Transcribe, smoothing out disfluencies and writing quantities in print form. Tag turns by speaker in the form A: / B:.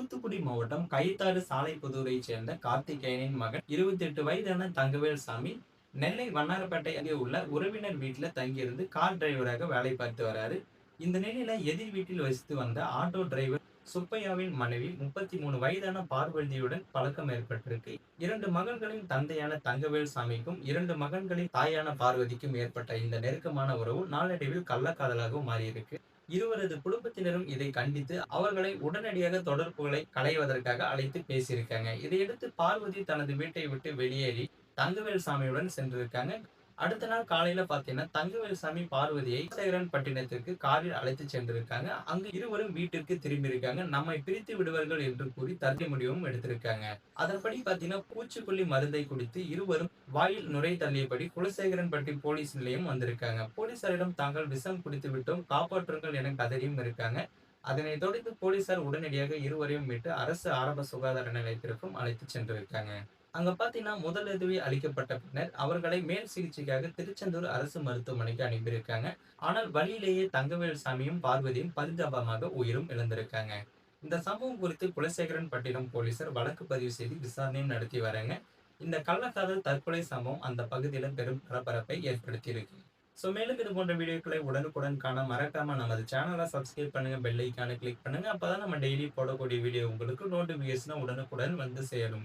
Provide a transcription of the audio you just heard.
A: தூத்துக்குடி மாவட்டம் கயித்தாறு சாலைப்புதூரைச் சேர்ந்த கார்த்திகேயனின் மகன் 28 வயதான தங்கவேல்சாமி நெல்லை வண்ணாரப்பேட்டை அருகே உள்ள உறவினர் வீட்டுல தங்கியிருந்து கார் டிரைவராக வேலை பார்த்து வராரு. இந்த நிலையில எதிர் வீட்டில் வசித்து வந்த ஆட்டோ டிரைவர் சுப்பையாவின் மனைவி 33 வயதான பார்வதியுடன் பழக்கம் ஏற்பட்டிருக்கு. 2 மகன்களின் தந்தையான தங்கவேல்சாமிக்கும் 2 மகன்களின் தாயான பார்வதிக்கும் ஏற்பட்ட இந்த நெருக்கமான உறவு நாளடைவில் கள்ளக்காதலாகவும் மாறியிருக்கு. இருவரது குடும்பத்தினரும் இதை கண்டித்து அவர்களை உடனடியாக தொடர்புகளை களைவதற்காக அழைத்து பேசியிருக்காங்க. இதையடுத்து பார்வதி தனது வீட்டை விட்டு வெளியேறி தங்கவேல்சாமியுடன் சென்றிருக்காங்க. அடுத்த நாள் காலையில பாத்தீங்கன்னா தங்கவேல்சாமி பார்வதியை சேகரன்பட்டினத்திற்கு காரில் அழைத்து சென்றிருக்காங்க. அங்கு இருவரும் வீட்டிற்கு திரும்பியிருக்காங்க. நம்மை பிரித்து விடுவார்கள் என்று கூறி தர்க்க முடிவும் எடுத்திருக்காங்க. அதன்படி பாத்தீங்கன்னா பூச்சிக்கொல்லி மருந்தை குடித்து இருவரும் வாயில் நுரை தள்ளியபடி குலசேகரன்பட்டி போலீஸ் நிலையம் வந்திருக்காங்க. போலீசாரிடம் தாங்கள் விஷம் குடித்து விட்டோம், காப்பாற்றுங்கள் என கதறியும் இருக்காங்க. அதனைத் தொடர்ந்து போலீசார் உடனடியாக இருவரையும் மீட்டு அரசு ஆரம்ப சுகாதார நிலையத்திற்கும் அழைத்து சென்றிருக்காங்க. அங்க பாத்தீங்கன்னா முதலுதவி அளிக்கப்பட்ட பின்னர் அவர்களை மேல் சிகிச்சைக்காக திருச்செந்தூர் அரசு மருத்துவமனைக்கு அனுப்பியிருக்காங்க. ஆனால் வழியிலேயே தங்கவேல்சாமியும் பார்வதியும் பரிதாபமாக உயிரும் இழந்திருக்காங்க. இந்த சம்பவம் குறித்து குலசேகரன்பட்டினம் போலீசார் வழக்கு பதிவு செய்து விசாரணையும் நடத்தி வராங்க. இந்த கள்ளக்காதல் தற்கொலை சம்பவம் அந்த பகுதியில பெரும் பரபரப்பை ஏற்படுத்தி இருக்கு. சோ மேலும் இது போன்ற வீடியோக்களை உடனுக்குடன் காண மறக்காம நமது சேனலை சப்ஸ்கிரைப் பண்ணுங்க, பெல் ஐக்கானை கிளிக் பண்ணுங்க. அப்பதான் நம்ம டெய்லி போடக்கூடிய வீடியோ உங்களுக்கு நோட்டிபிகேஷன் உடனுக்குடன் வந்து சேரும்.